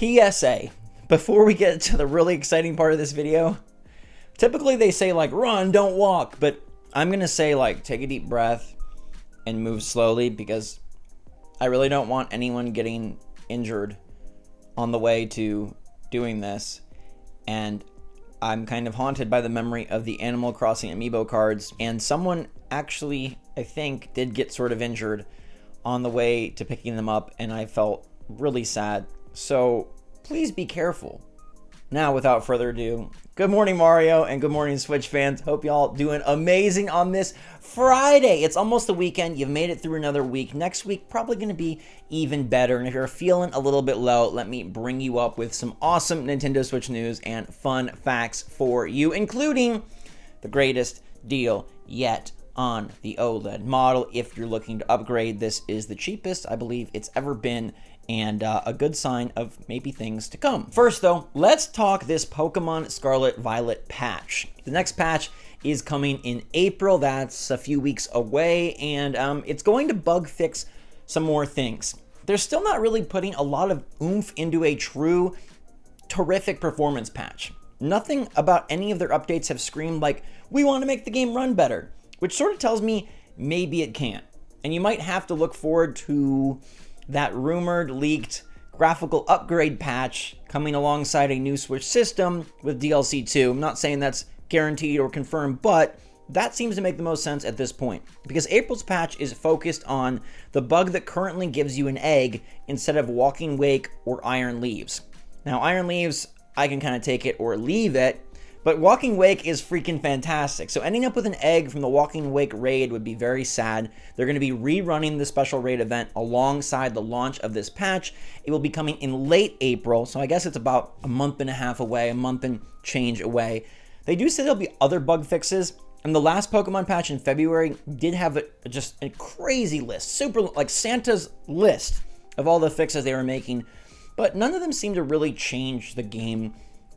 PSA, before we get to the really exciting part of this video, typically they say like run, don't walk, but I'm gonna say like take a deep breath and move slowly because I really don't want anyone getting injured on the way to doing this. And I'm kind of haunted by the memory of the Animal Crossing amiibo cards, and someone actually, I think, did get sort of injured on the way to picking them up, and I felt really sad. So please be careful. Now, without further ado, good morning, Mario, and good morning, Switch fans. Hope y'all doing amazing on this Friday. It's almost the weekend. You've made it through another week. Next week, probably going to be even better. And if you're feeling a little bit low, let me bring you up with some awesome Nintendo Switch news and fun facts for you, including the greatest deal yet on the OLED model. If you're looking to upgrade, this is the cheapest I believe it's ever been, and a good sign of maybe things to come. First though, let's talk this Pokemon Scarlet Violet patch. The next patch is coming in April. That's a few weeks away, and it's going to bug fix some more things. They're still not really putting a lot of oomph into a true terrific performance patch. Nothing about any of their updates have screamed like, we want to make the game run better, which sort of tells me maybe it can't. And you might have to look forward to that rumored leaked graphical upgrade patch coming alongside a new Switch system with DLC 2. I'm not saying that's guaranteed or confirmed, but that seems to make the most sense at this point, because April's patch is focused on the bug that currently gives you an egg instead of Walking Wake or Iron Leaves. Now, Iron Leaves, I can kind of take it or leave it, but Walking Wake is freaking fantastic. So ending up with an egg from the Walking Wake raid would be very sad. They're going to be rerunning the special raid event alongside the launch of this patch. It will be coming in late April, so I guess it's about a month and a half away, a month and change away. They do say there'll be other bug fixes, and the last Pokemon patch in February did have just a crazy list, super like Santa's list of all the fixes they were making, but none of them seem to really change the game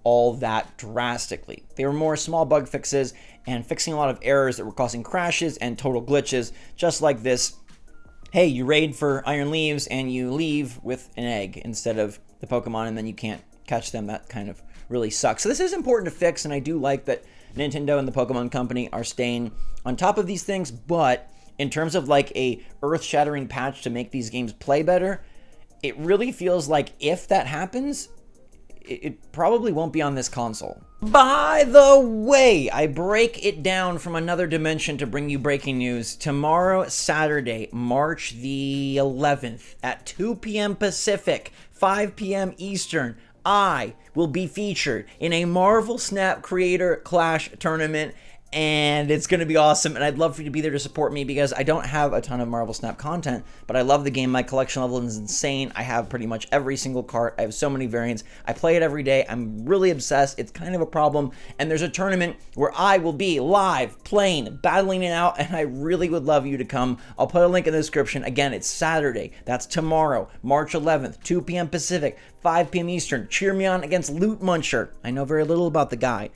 all that drastically. They were more small bug fixes and fixing a lot of errors that were causing crashes and total glitches, just like this, hey, you raid for Iron Leaves and you leave with an egg instead of the Pokemon, and then you can't catch them. That kind of really sucks. So this is important to fix, and I do like that Nintendo and the Pokemon Company are staying on top of these things, but in terms of like a earth-shattering patch to make these games play better, it really feels like if that happens, it probably won't be on this console. By the way, I break it down from another dimension to bring you breaking news. Tomorrow, Saturday, March the 11th at 2 p.m. Pacific, 5 p.m. Eastern, I will be featured in a Marvel Snap Creator Clash tournament, and it's going to be awesome, and I'd love for you to be there to support me because I don't have a ton of Marvel Snap content, but I love the game. My collection level is insane. I have pretty much every single cart. I have so many variants. I play it every day. I'm really obsessed. It's kind of a problem, and there's a tournament where I will be live, playing, battling it out, and I really would love you to come. I'll put a link in the description. Again, it's Saturday. That's tomorrow, March 11th, 2 p.m. Pacific, 5 p.m. Eastern. Cheer me on against Loot Muncher. I know very little about the guy,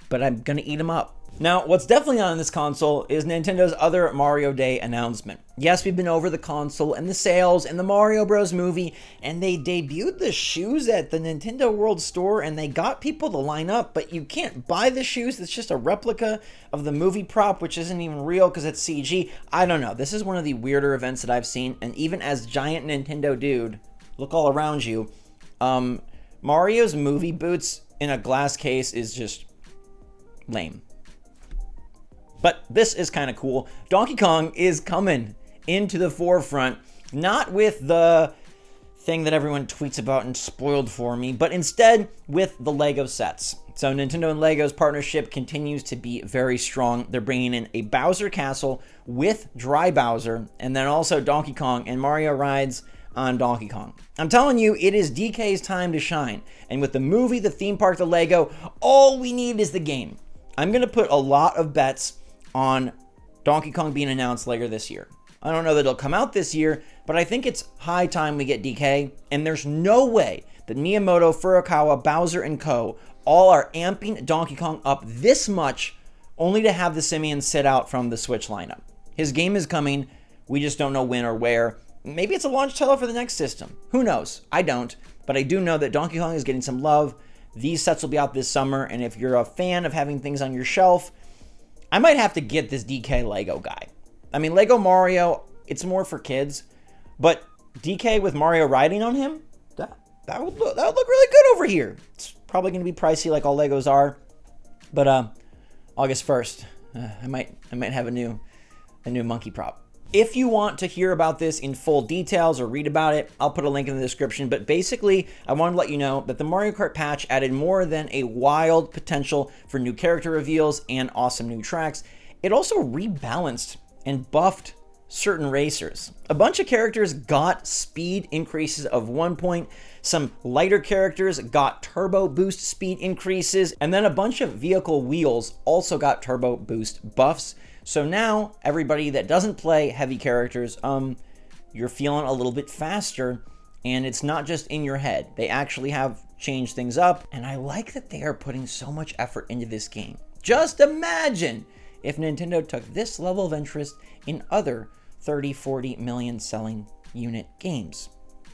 but I'm going to eat him up. Now, what's definitely on this console is Nintendo's other Mario Day announcement. Yes, we've been over the console and the sales and the Mario Bros. Movie, and they debuted the shoes at the Nintendo World Store, and they got people to line up, but you can't buy the shoes. It's just a replica of the movie prop, which isn't even real because it's CG. I don't know. This is one of the weirder events that I've seen, and even as giant Nintendo dude, look all around you, Mario's movie boots in a glass case is just lame. But this is kind of cool. Donkey Kong is coming into the forefront, not with the thing that everyone tweets about and spoiled for me, but instead with the Lego sets. So Nintendo and Lego's partnership continues to be very strong. They're bringing in a Bowser Castle with Dry Bowser, and then also Donkey Kong, and Mario rides on Donkey Kong. I'm telling you, it is DK's time to shine. And with the movie, the theme park, the Lego, all we need is the game. I'm going to put a lot of bets on Donkey Kong being announced later this year. I don't know that it'll come out this year, but I think it's high time we get DK, and there's no way that Miyamoto, Furukawa, Bowser, and co. all are amping Donkey Kong up this much only to have the Simian sit out from the Switch lineup. His game is coming, we just don't know when or where. Maybe it's a launch title for the next system. Who knows? I don't. but I do know that Donkey Kong is getting some love. These sets will be out this summer, and if you're a fan of having things on your shelf, I might have to get this DK Lego guy. I mean, Lego Mario, it's more for kids, but DK with Mario riding on him, that would look really good over here. It's probably going to be pricey like all Legos are, but August 1st, I might have a new monkey prop. If you want to hear about this in full details or read about it, I'll put a link in the description. But basically, I want to let you know that the Mario Kart patch added more than a wild potential for new character reveals and awesome new tracks. It also rebalanced and buffed certain racers. A bunch of characters got speed increases of 1 point, some lighter characters got turbo boost speed increases, and then a bunch of vehicle wheels also got turbo boost buffs. So now everybody that doesn't play heavy characters, you're feeling a little bit faster, and it's not just in your head. They actually have changed things up, and I like that they are putting so much effort into this game. Just imagine if Nintendo took this level of interest in other 30, 40 million selling unit games.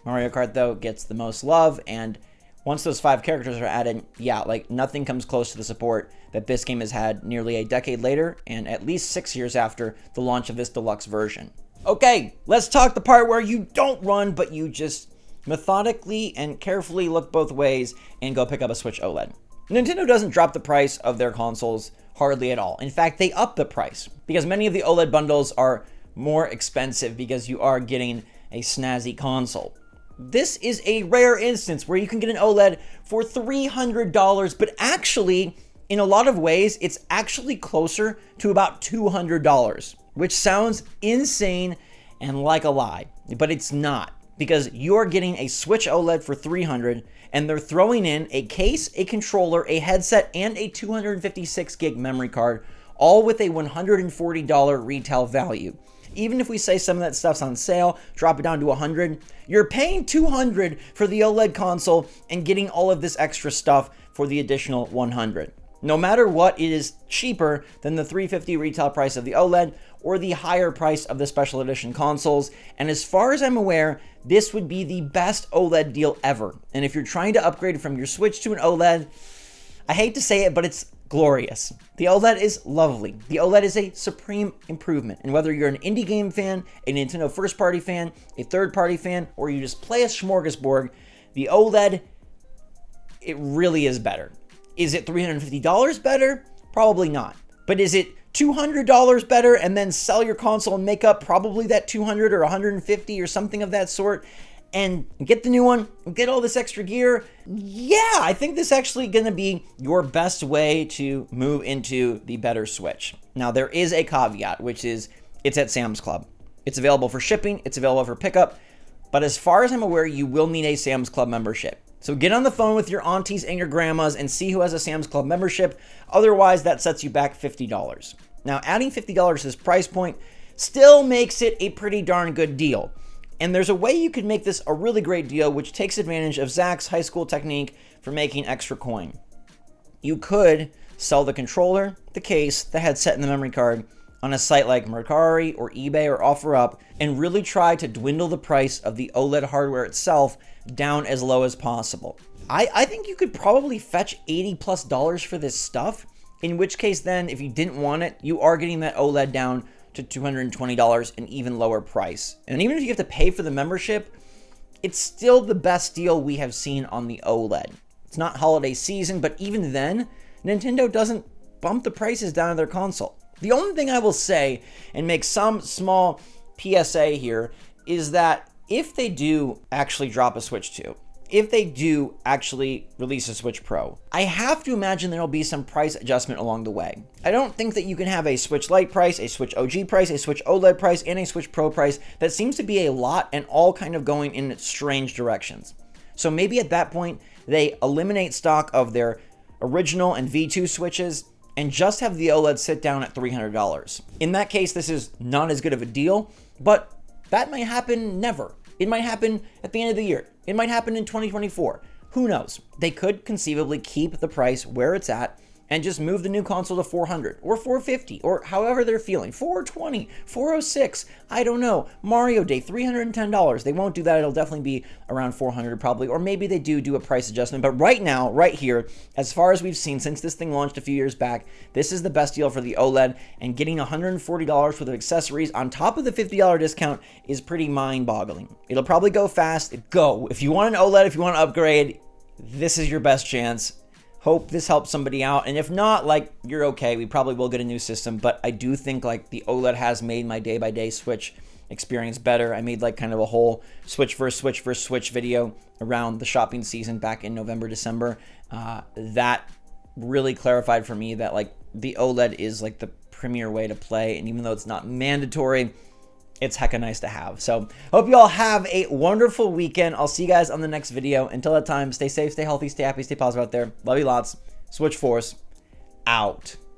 Mario Kart, though, gets the most love, and once those 5 characters are added, yeah, like nothing comes close to the support that this game has had nearly a decade later and at least 6 years after the launch of this deluxe version. Okay, let's talk the part where you don't run, but you just methodically and carefully look both ways and go pick up a Switch OLED. Nintendo doesn't drop the price of their consoles hardly at all. In fact, they up the price because many of the OLED bundles are more expensive because you are getting a snazzy console. This is a rare instance where you can get an OLED for $300, but actually, in a lot of ways, it's actually closer to about $200, which sounds insane and like a lie, but it's not, because you're getting a Switch OLED for $300, and they're throwing in a case, a controller, a headset, and a 256 gig memory card, all with a $140 retail value. Even if we say some of that stuff's on sale, drop it down to $100, you're paying $200 for the OLED console and getting all of this extra stuff for the additional $100. No matter what, it is cheaper than the $350 retail price of the OLED or the higher price of the special edition consoles. And as far as I'm aware, this would be the best OLED deal ever. And if you're trying to upgrade from your Switch to an OLED, I hate to say it, but it's glorious. The OLED is lovely. The OLED is a supreme improvement. And whether you're an indie game fan, a Nintendo first-party fan, a third-party fan, or you just play a smorgasbord, the OLED, it really is better. Is it $350 better? Probably not. But is it $200 better and then sell your console and make up probably that $200 or $150 or something of that sort and get the new one and get all this extra gear? Yeah, I think this is actually going to be your best way to move into the better Switch. Now, there is a caveat, which is it's at Sam's Club. It's available for shipping, it's available for pickup, but as far as I'm aware, you will need a Sam's Club membership. So get on the phone with your aunties and your grandmas and see who has a Sam's Club membership. Otherwise, that sets you back $50. Now, adding $50 to this price point still makes it a pretty darn good deal. And there's a way you could make this a really great deal, which takes advantage of Zach's high school technique for making extra coin. You could sell the controller, the case, the headset, and the memory card on a site like Mercari or eBay or OfferUp and really try to dwindle the price of the OLED hardware itself down as low as possible. I think you could probably fetch $80+ for this stuff, in which case then, if you didn't want it, you are getting that OLED down to $220, an even lower price. And even if you have to pay for the membership, it's still the best deal we have seen on the OLED. It's not holiday season, but even then, Nintendo doesn't bump the prices down of their console. The only thing I will say, and make some small PSA here, is that if they do actually drop a Switch 2, if they do actually release a Switch Pro, I have to imagine there'll be some price adjustment along the way. I don't think that you can have a Switch Lite price, a Switch OG price, a Switch OLED price, and a Switch Pro price. That seems to be a lot and all kind of going in strange directions. So maybe at that point, they eliminate stock of their original and V2 Switches and just have the OLED sit down at $300. In that case, this is not as good of a deal, but that might happen never. It might happen at the end of the year. It might happen in 2024. Who knows? They could conceivably keep the price where it's at and just move the new console to 400 or 450 or however they're feeling. 420, 406, I don't know. Mario Day, $310. They won't do that. It'll definitely be around 400 probably, or maybe they do a price adjustment. But right now, right here, as far as we've seen since this thing launched a few years back, this is the best deal for the OLED, and getting $140 worth of accessories on top of the $50 discount is pretty mind-boggling. It'll probably go fast. Go. If you want an OLED, if you want to upgrade, this is your best chance. Hope this helps somebody out, and if not, like, you're okay. We probably will get a new system, but I do think like the OLED has made my day-by-day Switch experience better. I made like kind of a whole Switch video around the shopping season back in November, December. That really clarified for me that like the OLED is like the premier way to play, and even though it's not mandatory, it's hecka nice to have. So hope you all have a wonderful weekend. I'll see you guys on the next video. Until that time, stay safe, stay healthy, stay happy, stay positive out there. Love you lots. SwitchForce out.